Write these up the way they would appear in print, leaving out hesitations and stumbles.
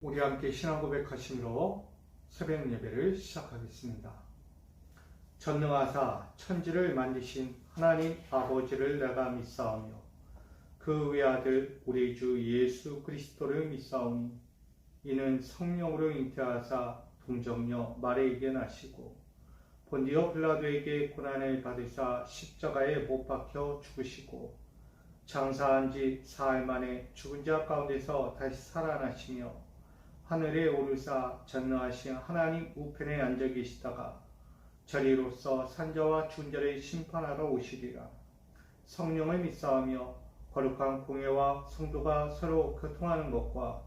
우리 함께 신앙 고백하심으로 새벽 예배를 시작하겠습니다. 전능하사 천지를 만드신 하나님 아버지를 내가 믿사오며 그 외아들 우리 주 예수 그리스도를 믿사오니 이는 성령으로 잉태하사 동정녀 마리에게 나시고 본디오 빌라도에게 고난을 받으사 십자가에 못 박혀 죽으시고 장사한 지 사흘 만에 죽은 자 가운데서 다시 살아나시며 하늘에 오르사 전능하신 하나님 우편에 앉아 계시다가 저리로서 산자와 죽은 자를 심판하러 오시리라. 성령을 믿사오며 거룩한 공예와 성도가 서로 교통하는 것과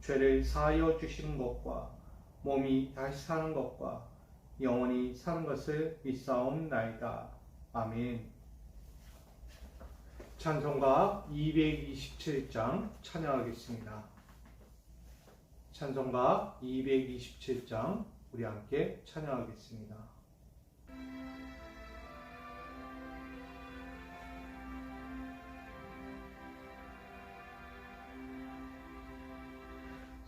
죄를 사하여 주시는 것과 몸이 다시 사는 것과 영원히 사는 것을 믿사옵나이다. 아멘. 찬송가 227장 찬양하겠습니다. 찬송가 227장 우리 함께 찬양하겠습니다.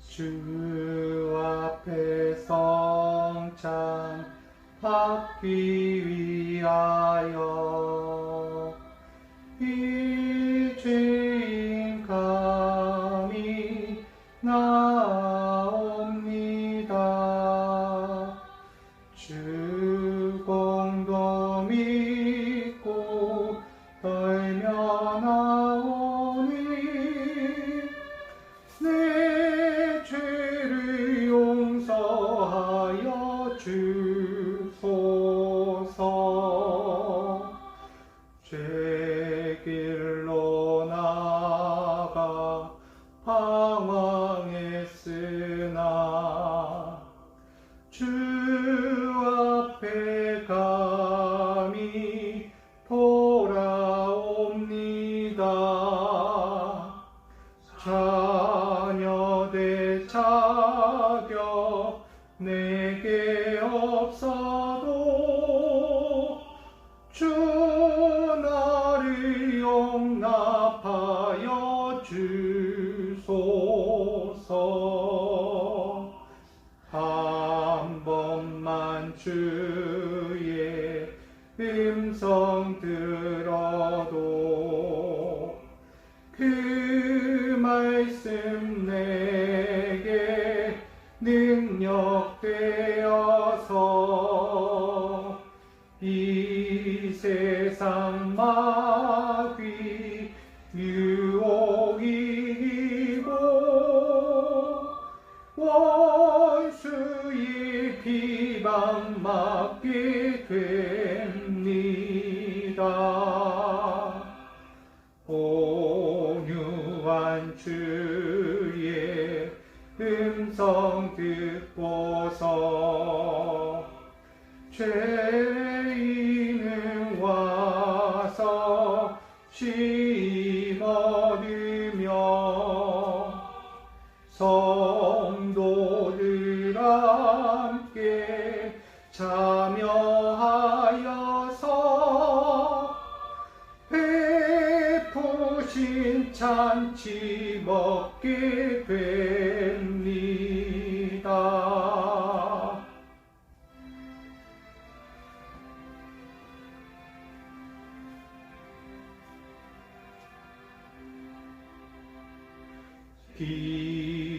주 앞에 성찬 받기 위하여 이 죄인 감히 나옵니다. 주 공도 믿고 떨며 나오니 내 죄를 용서하여 주소서. 죄길로 나가 방황했으나 주 앞에 감히 돌아옵니다. 자녀될 자격 내게 없어도 주 나를 용납하여 주소서. 한 번만 주의 음성 들어도 그 말씀 내게 능력 되어서 이 세상 마귀 유혹이 이기고 원수의 비방 맞게 됩니다. 온유한 주의 음성 듣고서 죄인은 와서 쉼 얻으며 성도들 함께 참여하여서 베푸신 잔치 먹게 됩니다.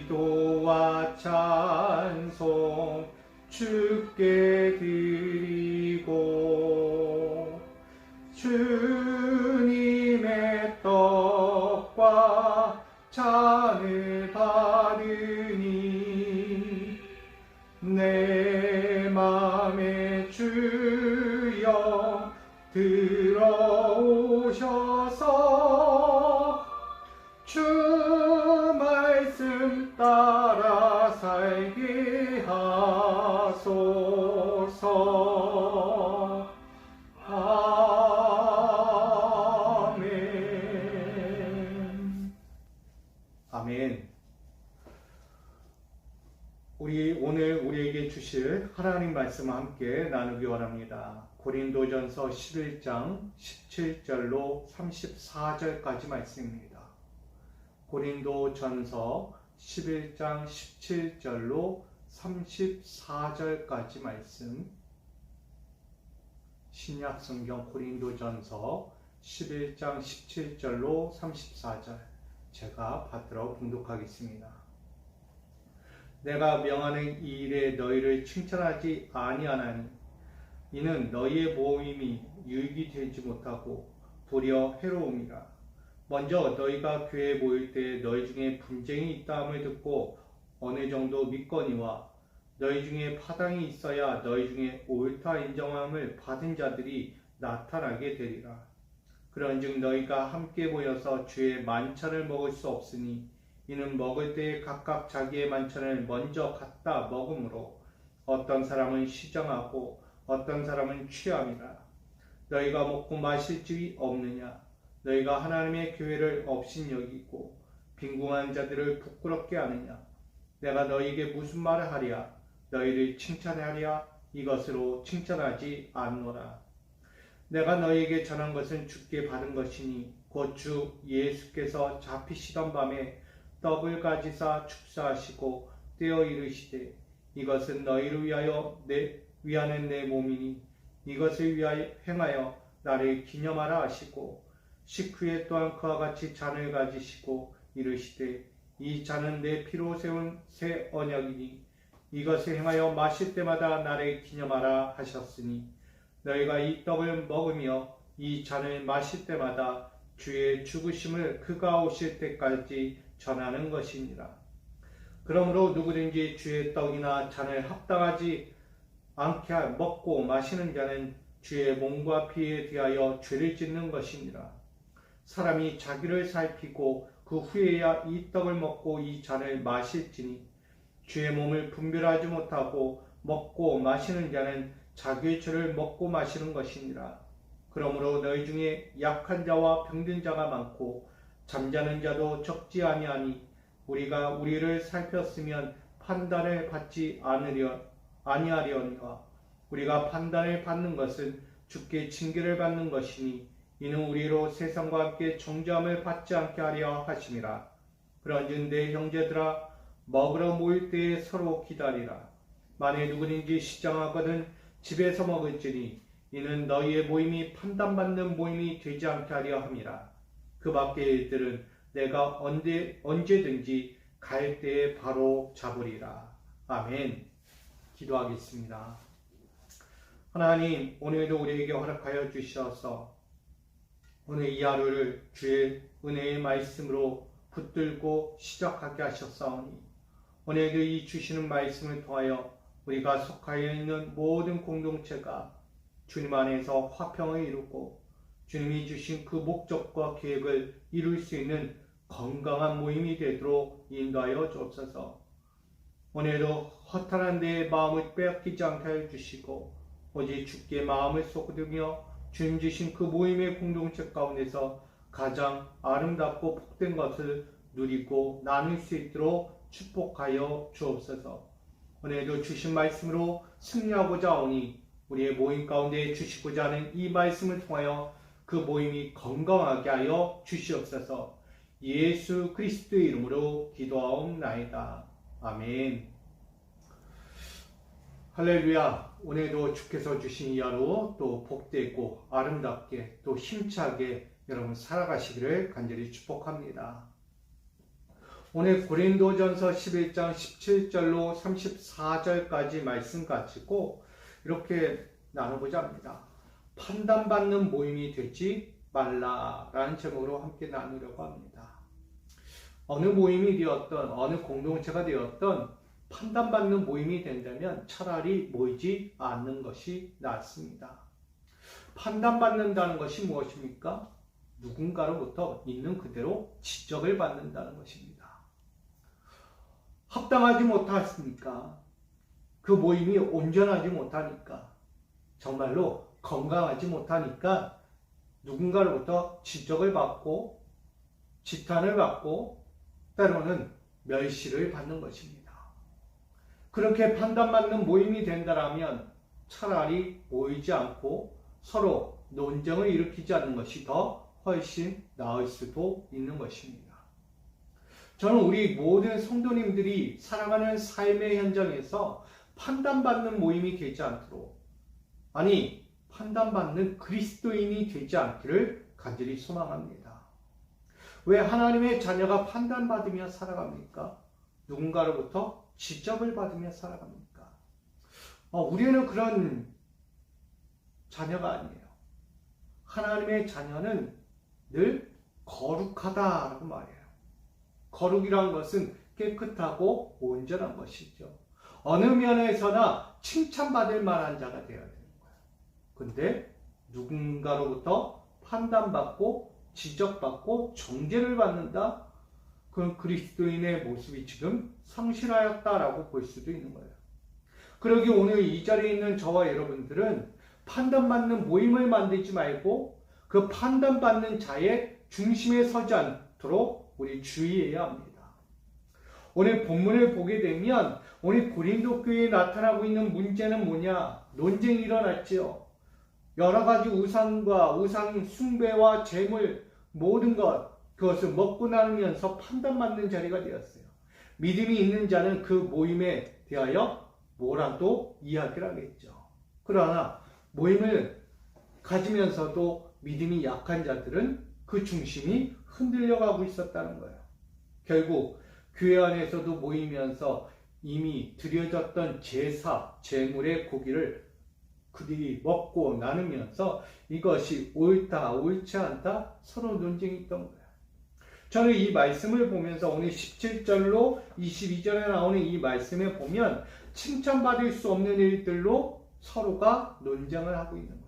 기도와 찬송 주께 드리고 주님의 떡과 잔을 받으니 내 맘에 주여 들어오셔서 주 말씀 따라 살게 하소서. 아멘. 아멘. 오늘 우리에게 주실 하나님 말씀과 함께 나누기 원합니다. 고린도전서 11장 17절로 34절까지 말씀입니다. 고린도전서 11장 17절로 34절까지 말씀, 신약성경 고린도전서 11장 17절로 34절 제가 받들어 봉독하겠습니다. 내가 명하는 이 일에 너희를 칭찬하지 아니하나니 이는 너희의 모임이 유익이 되지 못하고 도리어 해로움이라. 먼저 너희가 교회에 모일 때 너희 중에 분쟁이 있다함을 듣고 어느 정도 믿거니와 너희 중에 파당이 있어야 너희 중에 옳다 인정함을 받은 자들이 나타나게 되리라. 그런즉 너희가 함께 모여서 주의 만찬을 먹을 수 없으니 이는 먹을 때에 각각 자기의 만찬을 먼저 갖다 먹으므로 어떤 사람은 시정하고 어떤 사람은 취함이라. 너희가 먹고 마실 줄이 없느냐? 너희가 하나님의 교회를 업신여기고 빈궁한 자들을 부끄럽게 하느냐? 내가 너희에게 무슨 말을 하랴? 너희를 칭찬하랴? 이것으로 칭찬하지 않노라. 내가 너희에게 전한 것은 주께 받은 것이니 곧 주 예수께서 잡히시던 밤에 떡을 가지사 축사하시고 떼어 이르시되 이것은 너희를 위하는 내 몸이니 이것을 위하여 행하여 나를 기념하라 하시고 식후에 또한 그와 같이 잔을 가지시고 이르시되 이 잔은 내 피로 세운 새 언약이니 이것을 행하여 마실 때마다 나를 기념하라 하셨으니 너희가 이 떡을 먹으며 이 잔을 마실 때마다 주의 죽으심을 그가 오실 때까지 전하는 것이니라. 그러므로 누구든지 주의 떡이나 잔을 합당하지 않게 먹고 마시는 자는 주의 몸과 피에 대하여 죄를 짓는 것이니라. 사람이 자기를 살피고 그 후에야 이 떡을 먹고 이 잔을 마실지니 주의 몸을 분별하지 못하고 먹고 마시는 자는 자기의 죄를 먹고 마시는 것이니라. 그러므로 너희 중에 약한 자와 병든 자가 많고 잠자는 자도 적지 아니하니 우리가 우리를 살폈으면 판단을 받지 아니하려니와 우리가 판단을 받는 것은 주께 징계를 받는 것이니 이는 우리로 세상과 함께 정죄함을 받지 않게 하려 하심이라. 그런즉 내 형제들아 먹으러 모일 때에 서로 기다리라. 만일 누구든지 시장하거든 집에서 먹을지니 이는 너희의 모임이 판단받는 모임이 되지 않게 하려 함이라. 그 밖의 일들은 내가 언제든지 갈 때에 바로 잡으리라. 아멘. 기도하겠습니다. 하나님, 오늘도 우리에게 허락하여 주셔서 오늘 이 하루를 주의 은혜의 말씀으로 붙들고 시작하게 하셨사오니 오늘도 이 주시는 말씀을 통하여 우리가 속하여 있는 모든 공동체가 주님 안에서 화평을 이루고 주님이 주신 그 목적과 계획을 이룰 수 있는 건강한 모임이 되도록 인도하여 주옵소서. 오늘도 허탄한 내 마음을 빼앗기지 않게 하여 주시고 오직 주께 마음을 쏟으며 주님 주신 그 모임의 공동체 가운데서 가장 아름답고 복된 것을 누리고 나눌 수 있도록 축복하여 주옵소서. 오늘도 주신 말씀으로 승리하고자 하오니 우리의 모임 가운데 주시고자 하는 이 말씀을 통하여 그 모임이 건강하게 하여 주시옵소서. 예수 그리스도의 이름으로 기도하옵나이다. 아멘. 할렐루야. 오늘도 주께서 주신 이 하루 또 복되고 아름답게 또 힘차게 여러분 살아가시기를 간절히 축복합니다. 오늘 고린도전서 11장 17절로 34절까지 말씀 가지고 이렇게 나눠보자 합니다. 판단받는 모임이 되지 말라라는 제목으로 함께 나누려고 합니다. 어느 모임이 되었던 어느 공동체가 되었던 판단받는 모임이 된다면 차라리 모이지 않는 것이 낫습니다. 판단받는다는 것이 무엇입니까? 누군가로부터 있는 그대로 지적을 받는다는 것입니다. 합당하지 못했으니까, 그 모임이 온전하지 못하니까, 정말로 건강하지 못하니까 누군가로부터 지적을 받고 지탄을 받고 때로는 멸시를 받는 것입니다. 그렇게 판단받는 모임이 된다면 차라리 모이지 않고 서로 논쟁을 일으키지 않는 것이 더 훨씬 나을 수도 있는 것입니다. 저는 우리 모든 성도님들이 살아가는 삶의 현장에서 판단받는 모임이 되지 않도록, 아니 판단받는 그리스도인이 되지 않기를 간절히 소망합니다. 왜 하나님의 자녀가 판단받으며 살아갑니까? 누군가로부터 지적을 받으며 살아갑니까? 우리는 그런 자녀가 아니에요. 하나님의 자녀는 늘 거룩하다라고 말해요. 거룩이란 것은 깨끗하고 온전한 것이죠. 어느 면에서나 칭찬받을 만한 자가 되어야 되는 거예요. 근데 누군가로부터 판단받고 지적받고 정죄를 받는다? 그건 그리스도인의 모습이 지금 상실하였다라고 볼 수도 있는 거예요. 그러기 오늘 이 자리에 있는 저와 여러분들은 판단받는 모임을 만들지 말고 그 판단받는 자의 중심에 서지 않도록 우리 주의해야 합니다. 오늘 본문을 보게 되면 오늘 고린도 교회에 나타나고 있는 문제는 뭐냐? 논쟁이 일어났지요. 여러 가지 우상과 우상 숭배와 재물 모든 것 그것을 먹고 나누면서 판단받는 자리가 되었어요. 믿음이 있는 자는 그 모임에 대하여 뭐라도 이야기를 하겠죠. 그러나 모임을 가지면서도 믿음이 약한 자들은 그 중심이 흔들려가고 있었다는 거예요. 결국 교회 안에서도 모이면서 이미 드려졌던 제사, 제물의 고기를 그들이 먹고 나누면서 이것이 옳다, 옳지 않다 서로 논쟁이 있던 거예요. 저는 이 말씀을 보면서 오늘 17절로 22절에 나오는 이 말씀에 보면 칭찬받을 수 없는 일들로 서로가 논쟁을 하고 있는 거예요.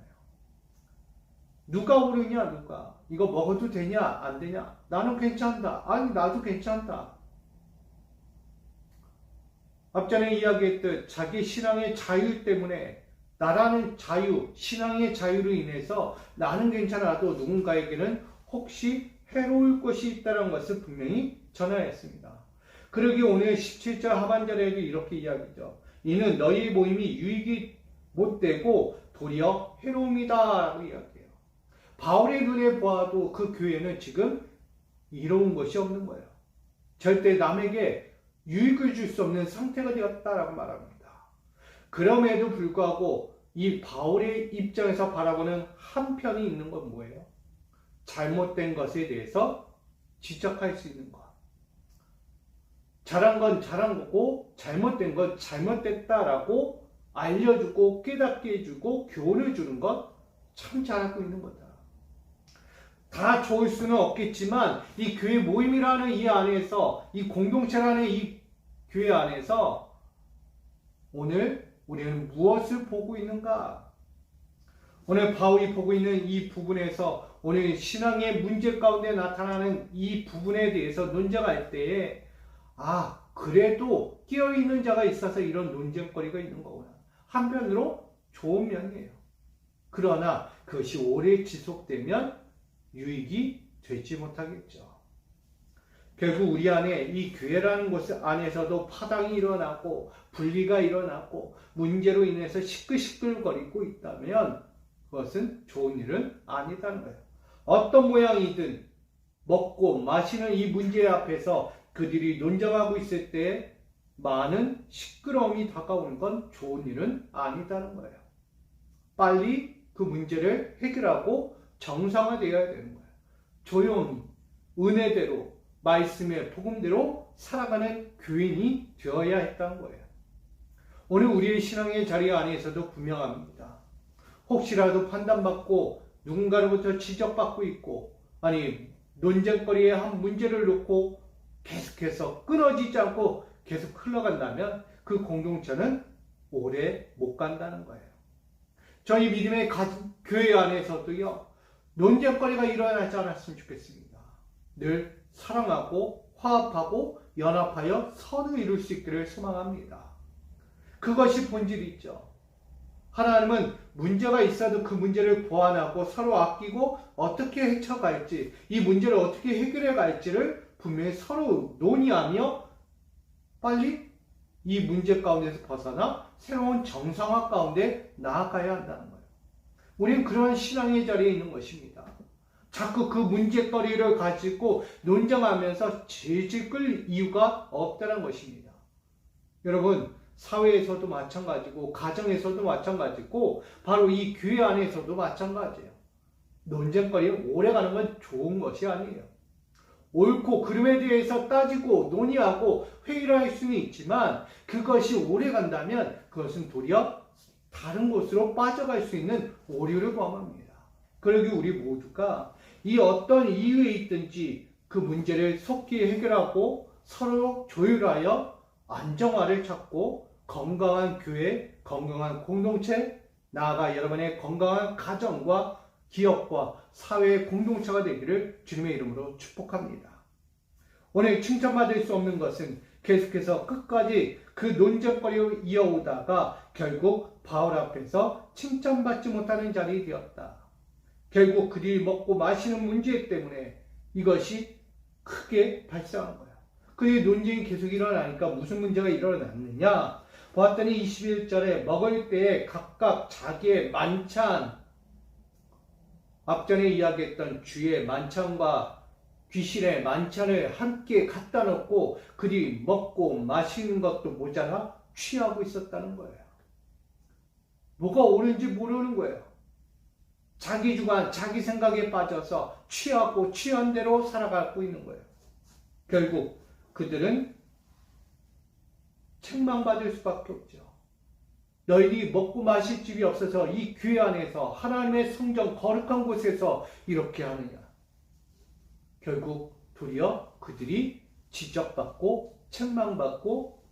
누가 옳으냐, 누가. 이거 먹어도 되냐, 안 되냐. 나는 괜찮다. 아니, 나도 괜찮다. 앞전에 이야기했듯 자기 신앙의 자유 때문에 나라는 자유, 신앙의 자유로 인해서 나는 괜찮아도 누군가에게는 혹시 해로울 것이 있다는 것을 분명히 전하였습니다. 그러기 오늘 17절 하반절에도 이렇게 이야기죠. 이는 너희 모임이 유익이 못되고 도리어 해로움이다 라고 이야기해요. 바울의 눈에 보아도 그 교회는 지금 이로운 것이 없는 거예요. 절대 남에게 유익을 줄 수 없는 상태가 되었다라고 말합니다. 그럼에도 불구하고 이 바울의 입장에서 바라보는 한편이 있는 건 뭐예요? 잘못된 것에 대해서 지적할 수 있는 것. 잘한 건 잘한 거고 잘못된 건 잘못됐다라고 알려주고 깨닫게 해주고 교훈을 주는 것 참 잘하고 있는 거다. 다 좋을 수는 없겠지만 이 교회 모임이라는 이 안에서 이 공동체라는 이 교회 안에서 오늘 우리는 무엇을 보고 있는가? 오늘 바울이 보고 있는 이 부분에서 오늘 신앙의 문제 가운데 나타나는 이 부분에 대해서 논쟁할 때에 그래도 깨어있는 자가 있어서 이런 논쟁거리가 있는 거구나. 한편으로 좋은 면이에요. 그러나 그것이 오래 지속되면 유익이 되지 못하겠죠. 결국 우리 안에 이 교회라는 곳 안에서도 파당이 일어나고 분리가 일어나고 문제로 인해서 시끌시끌거리고 있다면 그것은 좋은 일은 아니다는 거예요. 어떤 모양이든 먹고 마시는 이 문제 앞에서 그들이 논쟁하고 있을 때 많은 시끄러움이 다가오는 건 좋은 일은 아니다는 거예요. 빨리 그 문제를 해결하고 정상화되어야 되는 거예요. 조용히 은혜대로 말씀의 복음대로 살아가는 교인이 되어야 했다는 거예요. 오늘 우리의 신앙의 자리 안에서도 분명합니다. 혹시라도 판단받고 누군가로부터 지적받고 있고 논쟁거리에 한 문제를 놓고 계속해서 끊어지지 않고 계속 흘러간다면 그 공동체는 오래 못 간다는 거예요. 저희 믿음의 교회 안에서도요. 논쟁거리가 일어나지 않았으면 좋겠습니다. 늘 사랑하고 화합하고 연합하여 선을 이룰 수 있기를 소망합니다. 그것이 본질이죠. 하나님은 문제가 있어도 그 문제를 보완하고 서로 아끼고 어떻게 헤쳐갈지 이 문제를 어떻게 해결해 갈지를 분명히 서로 논의하며 빨리 이 문제 가운데서 벗어나 새로운 정상화 가운데 나아가야 한다는 거예요. 우리는 그런 신앙의 자리에 있는 것입니다. 자꾸 그 문제거리를 가지고 논쟁하면서 질질 끌 이유가 없다는 것입니다. 여러분, 사회에서도 마찬가지고 가정에서도 마찬가지고 바로 이 교회 안에서도 마찬가지예요. 논쟁거리 오래가는 건 좋은 것이 아니에요. 옳고 그름에 대해서 따지고 논의하고 회의를 할 수는 있지만 그것이 오래간다면 그것은 도리어 다른 곳으로 빠져갈 수 있는 오류를 범합니다. 그러기 우리 모두가 이 어떤 이유에 있든지 그 문제를 속히 해결하고 서로 조율하여 안정화를 찾고 건강한 교회, 건강한 공동체, 나아가 여러분의 건강한 가정과 기업과 사회의 공동체가 되기를 주님의 이름으로 축복합니다. 오늘 칭찬받을 수 없는 것은 계속해서 끝까지 그 논쟁거리를 이어오다가 결국 바울 앞에서 칭찬받지 못하는 자리이 되었다. 결국 그들이 먹고 마시는 문제 때문에 이것이 크게 발생한 거야. 그의 논쟁이 계속 일어나니까 무슨 문제가 일어났느냐? 보았더니 21절에 먹을 때에 각각 자기의 만찬, 앞전에 이야기했던 주의 만찬과 귀신의 만찬을 함께 갖다 놓고 그들이 먹고 마시는 것도 모자라 취하고 있었다는 거예요. 뭐가 옳은지 모르는 거예요. 자기 주관, 자기 생각에 빠져서 취하고 취한 대로 살아가고 있는 거예요. 결국 그들은 책망받을 수밖에 없죠. 너희들이 먹고 마실 집이 없어서 이 교회 안에서 하나님의 성전 거룩한 곳에서 이렇게 하느냐. 결국 도리어 그들이 지적받고 책망받고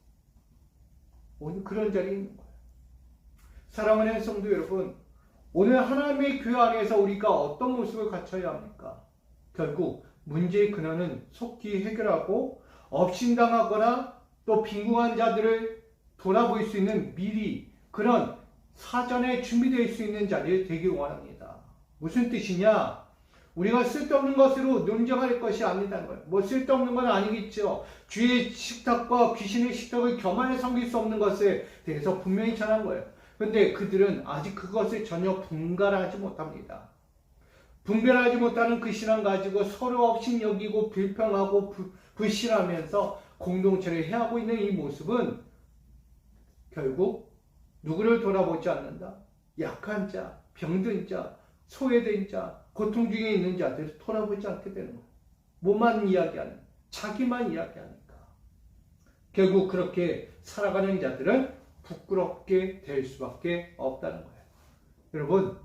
오늘 그런 자리에 있는 거예요. 사랑하는 성도 여러분, 오늘 하나님의 교회 안에서 우리가 어떤 모습을 갖춰야 합니까? 결국 문제의 근원은 속히 해결하고 업신당하거나 또 빈궁한 자들을 돌아볼 수 있는 미리 그런 사전에 준비되어 있을 수 있는 자리에 되길 원합니다. 무슨 뜻이냐? 우리가 쓸데없는 것으로 논쟁할 것이 아니다는 거예요. 뭐 쓸데없는 건 아니겠죠. 주의 식탁과 귀신의 식탁을 겸하여 섬길 수 없는 것에 대해서 분명히 전한 거예요. 그런데 그들은 아직 그것을 전혀 분간하지 못합니다. 분별하지 못하는 그 신앙 가지고 서로 없이 여기고 불평하고 불신하면서 공동체를 해하고 있는 이 모습은 결국 누구를 돌아보지 않는다? 약한 자, 병든 자, 소외된 자, 고통 중에 있는 자들을 돌아보지 않게 되는 거예요. 뭐만 이야기하는, 자기만 이야기하니까. 결국 그렇게 살아가는 자들은 부끄럽게 될 수밖에 없다는 거예요. 여러분,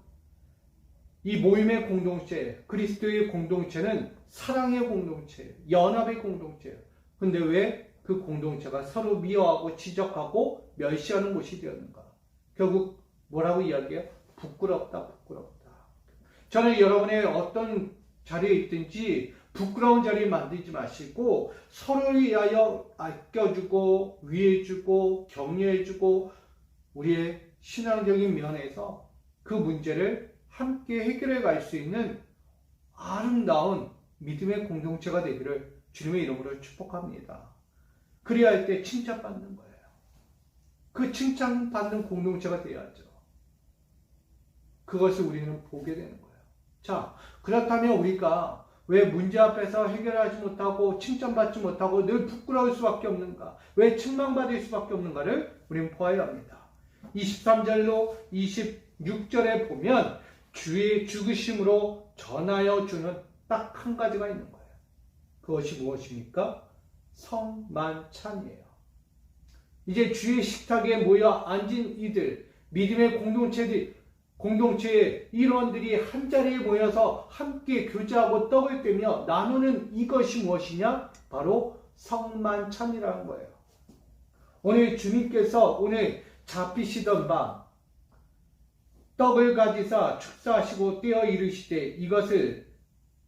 이 모임의 공동체, 그리스도의 공동체는 사랑의 공동체예요. 연합의 공동체예요. 근데 왜 그 공동체가 서로 미워하고 지적하고 멸시하는 곳이 되었는가? 결국 뭐라고 이야기해요? 부끄럽다, 부끄럽다. 저는 여러분의 어떤 자리에 있든지 부끄러운 자리 만들지 마시고 서로를 위하여 아껴주고 위해주고 격려해주고 우리의 신앙적인 면에서 그 문제를 함께 해결해 갈 수 있는 아름다운 믿음의 공동체가 되기를 주님의 이름으로 축복합니다. 그래야 할 때 칭찬받는 거예요. 그 칭찬받는 공동체가 되어야죠. 그것을 우리는 보게 되는 거예요. 자, 그렇다면 우리가 왜 문제 앞에서 해결하지 못하고 칭찬받지 못하고 늘 부끄러울 수밖에 없는가? 왜 책망받을 수밖에 없는가를 우리는 보아야 합니다. 23절로 26절에 보면 주의 죽으심으로 전하여 주는 딱 한 가지가 있는 거예요. 그것이 무엇입니까? 성만찬이에요. 이제 주의 식탁에 모여 앉은 이들, 믿음의 공동체의 일원들이 한자리에 모여서 함께 교제하고 떡을 떼며 나누는 이것이 무엇이냐? 바로 성만찬이라는 거예요. 오늘 주님께서 오늘 잡히시던 밤 떡을 가지사 축사하시고 떼어 이르시되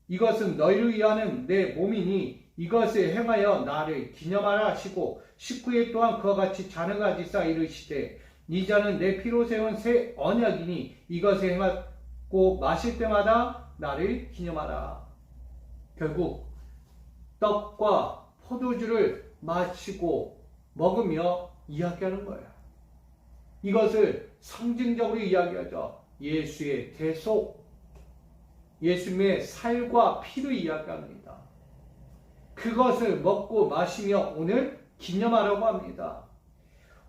이것은 너희를 위하는 내 몸이니 이것을 행하여 나를 기념하라 하시고 19일 동안 그와 같이 잔을 가지사 이르시되 이 잔은 내 피로 세운 새 언약이니 이것을 행하고 마실 때마다 나를 기념하라. 결국 떡과 포도주를 마시고 먹으며 이야기하는 거예요. 이것을 상징적으로 이야기하죠. 예수의 대속. 예수님의 살과 피를 이야기합니다. 그것을 먹고 마시며 오늘 기념하라고 합니다.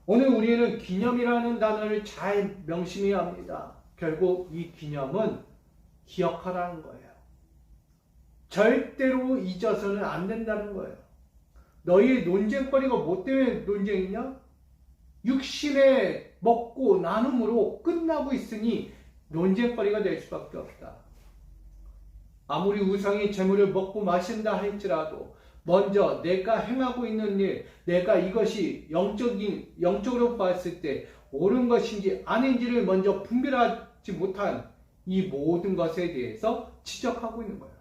오늘 우리는 기념이라는 단어를 잘 명심해야 합니다. 결국 이 기념은 기억하라는 거예요. 절대로 잊어서는 안 된다는 거예요. 너희의 논쟁거리가 뭐 때문에 논쟁이냐? 육신의 먹고 나눔으로 끝나고 있으니 논쟁거리가 될 수밖에 없다. 아무리 우상의 재물을 먹고 마신다 할지라도 먼저 내가 행하고 있는 일, 내가 이것이 영적으로 봤을 때 옳은 것인지 아닌지를 먼저 분별하지 못한 이 모든 것에 대해서 지적하고 있는 거예요.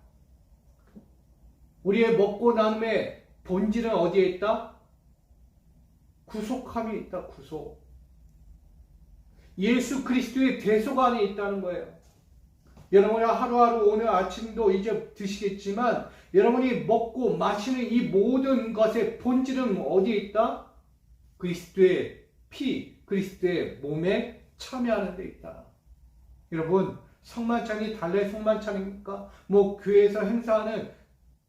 우리의 먹고 나눔의 본질은 어디에 있다? 구속함이 있다. 구속. 예수 그리스도의 대속 안에 있다는 거예요. 여러분이 하루하루 오늘 아침도 이제 드시겠지만 여러분이 먹고 마시는 이 모든 것의 본질은 어디에 있다? 그리스도의 피, 그리스도의 몸에 참여하는 데 있다. 여러분, 성만찬이 달래 성만찬입니까? 교회에서 행사하는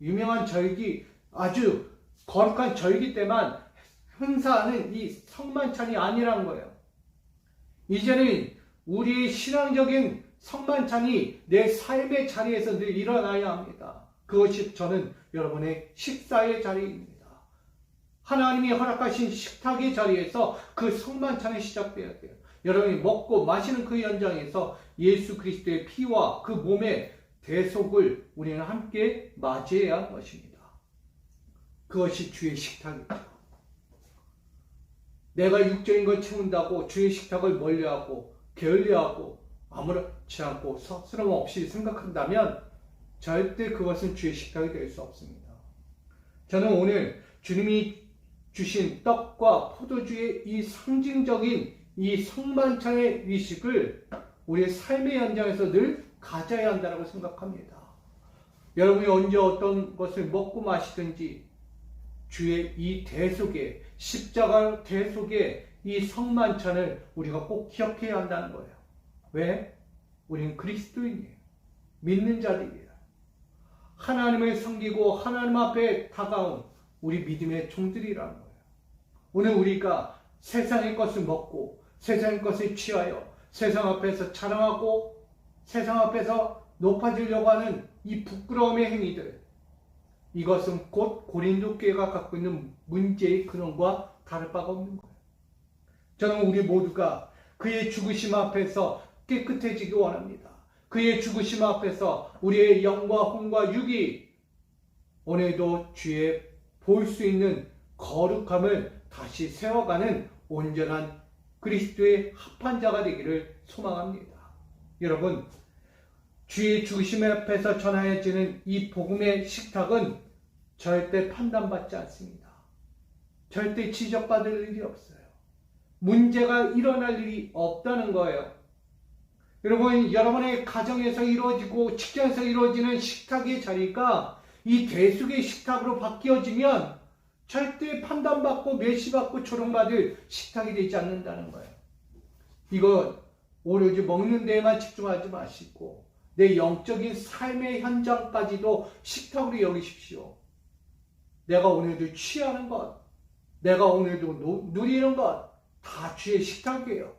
유명한 절기, 아주 거룩한 절기 때만 행사하는 이 성만찬이 아니라는 거예요. 이제는 우리의 신앙적인 성만찬이 내 삶의 자리에서 늘 일어나야 합니다. 그것이 저는 여러분의 식사의 자리입니다. 하나님이 허락하신 식탁의 자리에서 그 성만찬이 시작되어야 돼요. 여러분이 먹고 마시는 그 현장에서 예수 그리스도의 피와 그 몸의 대속을 우리는 함께 맞이해야 하는 것입니다. 그것이 주의 식탁이죠. 내가 육적인 걸 채운다고 주의 식탁을 멀리하고 게을리하고 아무렇지 않고 스스럼 없이 생각한다면 절대 그것은 주의 식탁이 될 수 없습니다. 저는 오늘 주님이 주신 떡과 포도주의 이 상징적인 이 성만찬의 의식을 우리의 삶의 현장에서 늘 가져야 한다고 생각합니다. 여러분이 언제 어떤 것을 먹고 마시든지 주의 이 대속의 십자가 대속의 이 성만찬을 우리가 꼭 기억해야 한다는 거예요. 왜? 우리는 그리스도인이에요. 믿는 자들이에요. 하나님을 섬기고 하나님 앞에 다가온 우리 믿음의 종들이라는 거예요. 오늘 우리가 세상의 것을 먹고 세상의 것을 취하여 세상 앞에서 자랑하고 세상 앞에서 높아지려고 하는 이 부끄러움의 행위들, 이것은 곧 고린도 교회가 갖고 있는 문제의 근원과 다를 바가 없는 거예요. 저는 우리 모두가 그의 죽으심 앞에서 깨끗해지기 원합니다. 그의 죽으심 앞에서 우리의 영과 혼과 육이 오늘도 주의 볼 수 있는 거룩함을 다시 세워가는 온전한 그리스도의 합한 자가 되기를 소망합니다. 여러분, 주의 죽으심 앞에서 전하여지는 이 복음의 식탁은 절대 판단받지 않습니다. 절대 지적받을 일이 없어요. 문제가 일어날 일이 없다는 거예요. 여러분, 여러분의 가정에서 이루어지고 직장에서 이루어지는 식탁의 자리가 이 대속의 식탁으로 바뀌어지면 절대 판단받고 멸시받고 조롱받을 식탁이 되지 않는다는 거예요. 이거 오로지 먹는 데에만 집중하지 마시고 내 영적인 삶의 현장까지도 식탁으로 여기십시오. 내가 오늘도 취하는 것, 내가 오늘도 누리는 것, 다 주의 식탁이에요.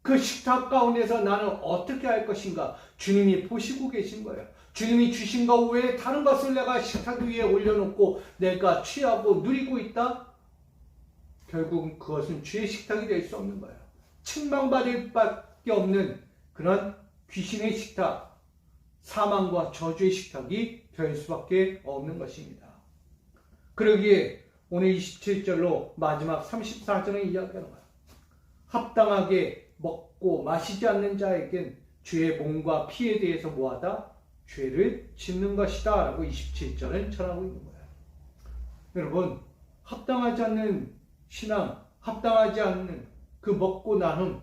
그 식탁 가운데서 나는 어떻게 할 것인가 주님이 보시고 계신 거예요. 주님이 주신 것 외에 다른 것을 내가 식탁 위에 올려놓고 내가 취하고 누리고 있다? 결국은 그것은 주의 식탁이 될 수 없는 거예요. 책망받을 밖에 없는 그런 귀신의 식탁, 사망과 저주의 식탁이 될 수밖에 없는 것입니다. 그러기에 오늘 27절로 마지막 34절에 이야기하는 거예요. 합당하게 먹고 마시지 않는 자에겐 주의 몸과 피에 대해서 뭐하다? 죄를 짓는 것이다 라고 27절은 전하고 있는 거예요. 여러분, 합당하지 않는 신앙, 합당하지 않는 그 먹고 나눔,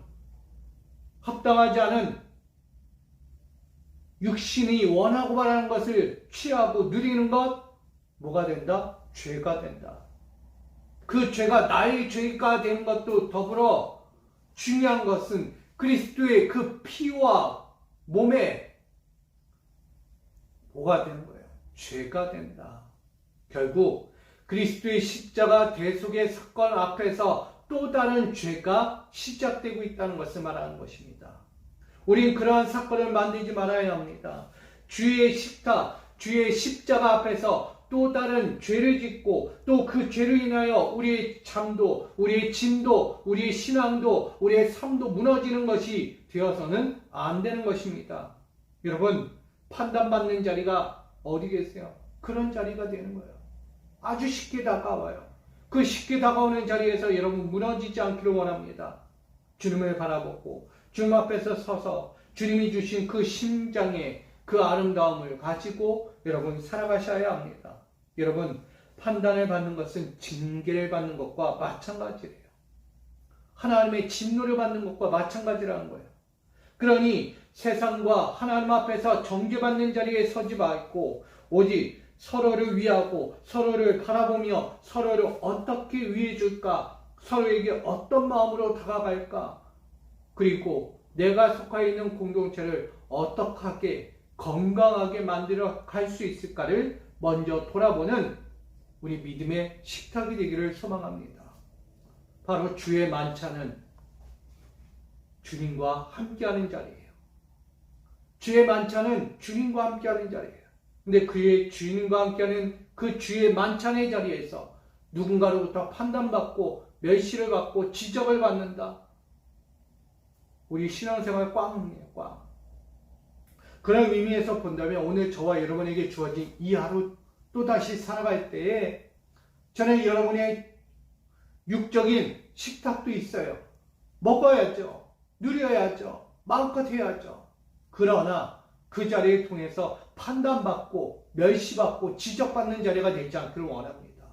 합당하지 않은 육신이 원하고 바라는 것을 취하고 누리는 것, 뭐가 된다? 죄가 된다. 그 죄가 나의 죄가 되는 것도 더불어 중요한 것은 그리스도의 그 피와 몸에 뭐가 되는 거예요? 죄가 된다. 결국 그리스도의 십자가 대속의 사건 앞에서 또 다른 죄가 시작되고 있다는 것을 말하는 것입니다. 우린 그러한 사건을 만들지 말아야 합니다. 주의 식탁, 주의 십자가 앞에서 또 다른 죄를 짓고 또 그 죄로 인하여 우리의 잠도, 우리의 진도, 우리의 신앙도, 우리의 삶도 무너지는 것이 되어서는 안 되는 것입니다. 여러분, 판단받는 자리가 어디 계세요? 그런 자리가 되는 거예요. 아주 쉽게 다가와요. 그 쉽게 다가오는 자리에서 여러분 무너지지 않기를 원합니다. 주님을 바라보고 주님 앞에서 서서 주님이 주신 그 심장의 그 아름다움을 가지고 여러분 살아가셔야 합니다. 여러분, 판단을 받는 것은 징계를 받는 것과 마찬가지예요. 하나님의 진노를 받는 것과 마찬가지라는 거예요. 그러니 세상과 하나님 앞에서 정죄받는 자리에 서지 말고 오직 서로를 위하고 서로를 바라보며 서로를 어떻게 위해줄까, 서로에게 어떤 마음으로 다가갈까, 그리고 내가 속해 있는 공동체를 어떻게 건강하게 만들어 갈 수 있을까를 먼저 돌아보는 우리 믿음의 식탁이 되기를 소망합니다. 바로 주의 만찬은 주님과 함께하는 자리예요. 주의 만찬은 주님과 함께하는 자리예요. 근데 그의 주님과 함께하는 그 주의 만찬의 자리에서 누군가로부터 판단받고 멸시를 받고 지적을 받는다. 우리 신앙생활 꽝이에요, 꽝. 그런 의미에서 본다면 오늘 저와 여러분에게 주어진 이 하루 또다시 살아갈 때에 저는 여러분의 육적인 식탁도 있어요. 먹어야죠. 누려야죠. 마음껏 해야죠. 그러나 그 자리를 통해서 판단받고 멸시받고 지적받는 자리가 되지 않기를 원합니다.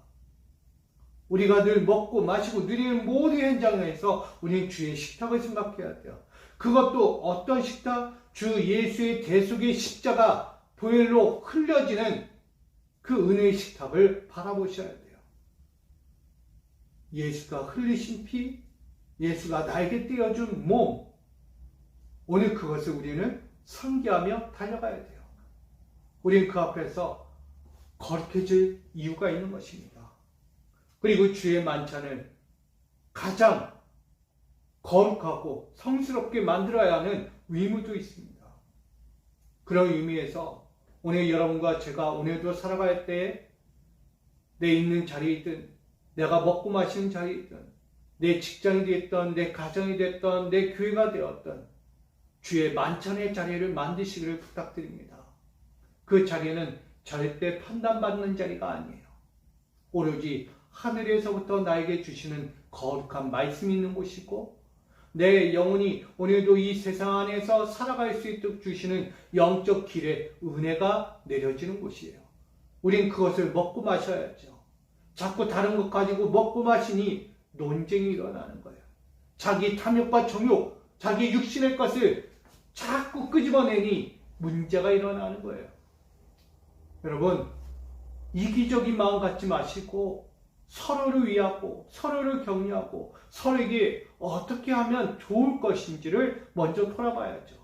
우리가 늘 먹고 마시고 누리는 모든 현장에서 우리는 주의 식탁을 생각해야 돼요. 그것도 어떤 식탁? 주 예수의 대속의 십자가 보혈로 흘려지는 그 은혜의 식탁을 바라보셔야 돼요. 예수가 흘리신 피, 예수가 나에게 떼어준 몸, 오늘 그것을 우리는 상기하며 달려가야 돼요. 우리는 그 앞에서 거룩해질 이유가 있는 것입니다. 그리고 주의 만찬을 가장 거룩하고 성스럽게 만들어야 하는 의무도 있습니다. 그런 의미에서 오늘 여러분과 제가 오늘도 살아갈 때 내 있는 자리이든 내가 먹고 마시는 자리이든 내 직장이 됐던 내 가정이 됐던 내 교회가 되었던 주의 만찬의 자리를 만드시기를 부탁드립니다. 그 자리는 절대 판단받는 자리가 아니에요. 오로지 하늘에서부터 나에게 주시는 거룩한 말씀이 있는 곳이고 내 영혼이 오늘도 이 세상 안에서 살아갈 수 있도록 주시는 영적 길에 은혜가 내려지는 곳이에요. 우린 그것을 먹고 마셔야죠. 자꾸 다른 것 가지고 먹고 마시니 논쟁이 일어나는 거예요. 자기 탐욕과 정욕, 자기 육신의 것을 자꾸 끄집어내니 문제가 일어나는 거예요. 여러분, 이기적인 마음 갖지 마시고 서로를 위하고 서로를 격려하고 서로에게 어떻게 하면 좋을 것인지를 먼저 돌아봐야죠.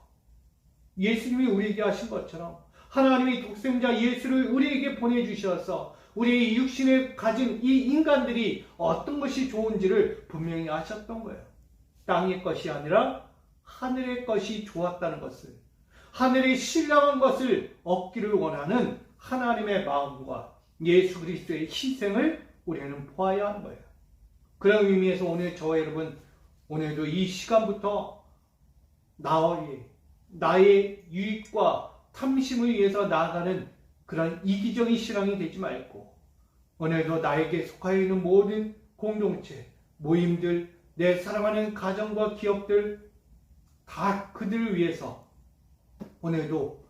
예수님이 우리에게 하신 것처럼 하나님이 독생자 예수를 우리에게 보내주셔서 우리의 육신에 가진 이 인간들이 어떤 것이 좋은지를 분명히 아셨던 거예요. 땅의 것이 아니라 하늘의 것이 좋았다는 것을, 하늘의 신령한 것을 얻기를 원하는 하나님의 마음과 예수 그리스도의 희생을 우리는 보아야 하는 거예요. 그런 의미에서 오늘 저와 여러분, 오늘도 이 시간부터 나의 유익과 탐심을 위해서 나아가는 그런 이기적인 신앙이 되지 말고 오늘도 나에게 속하여 있는 모든 공동체, 모임들, 내 사랑하는 가정과 기업들 다 그들을 위해서 오늘도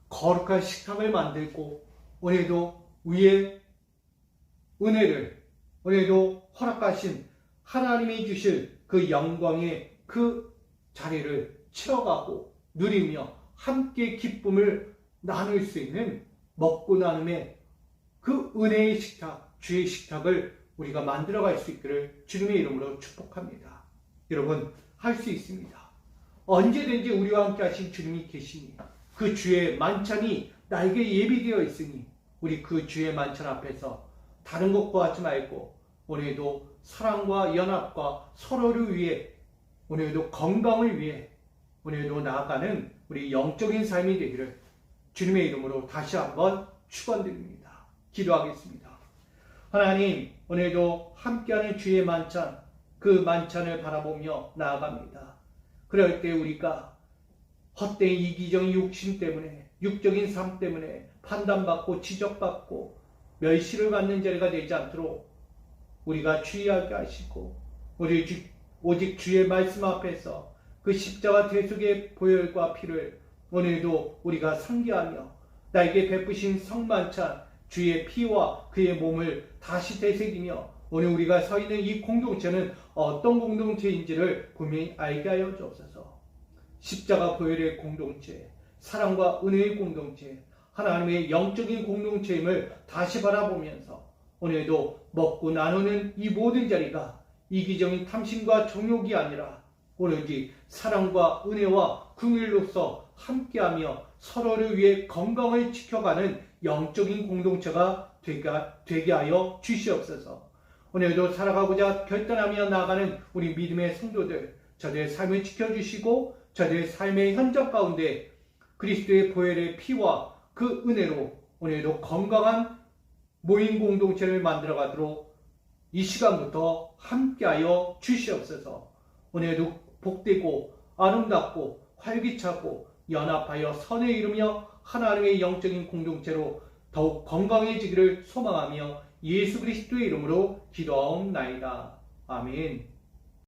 거룩한 식탁을 만들고 오늘도 위에 은혜를 오늘도 허락하신 하나님이 주실 그 영광의 그 자리를 채워가고 누리며 함께 기쁨을 나눌 수 있는 먹고 나눔의 그 은혜의 식탁, 주의 식탁을 우리가 만들어갈 수 있기를 주님의 이름으로 축복합니다. 여러분, 할 수 있습니다. 언제든지 우리와 함께 하신 주님이 계시니 그 주의 만찬이 나에게 예비되어 있으니 우리 그 주의 만찬 앞에서 다른 것 구하지 말고 오늘도 사랑과 연합과 서로를 위해, 오늘도 건강을 위해, 오늘도 나아가는 우리 영적인 삶이 되기를 주님의 이름으로 다시 한번 축원드립니다. 기도하겠습니다. 하나님, 오늘도 함께하는 주의 만찬, 그 만찬을 바라보며 나아갑니다. 그럴 때 우리가 헛된 이기적인 욕심 때문에, 육적인 삶 때문에 판단받고 지적받고 멸시를 받는 자리가 되지 않도록 우리가 주의하게 하시고, 오직 주의 말씀 앞에서 그 십자가 대속의 보혈과 피를 오늘도 우리가 상기하며 나에게 베푸신 성만찬 주의 피와 그의 몸을 다시 되새기며 오늘 우리가 서 있는 이 공동체는 어떤 공동체인지를 분명히 알게 하여 주옵소서. 십자가 보혈의 공동체, 사랑과 은혜의 공동체, 하나님의 영적인 공동체임을 다시 바라보면서 오늘도 먹고 나누는 이 모든 자리가 이기적인 탐심과 정욕이 아니라 오로지 사랑과 은혜와 긍휼로서 함께하며 서로를 위해 건강을 지켜가는 영적인 공동체가 되게 하여 주시옵소서. 오늘도 살아가고자 결단하며 나아가는 우리 믿음의 성도들, 저들의 삶을 지켜주시고 저들의 삶의 현장 가운데 그리스도의 보혈의 피와 그 은혜로 오늘도 건강한 모임 공동체를 만들어가도록 이 시간부터 함께하여 주시옵소서. 오늘도 복되고 아름답고 활기차고 연합하여 선을 이루며 하나님의 영적인 공동체로 더욱 건강해지기를 소망하며 예수 그리스도의 이름으로 기도하옵나이다. 아멘.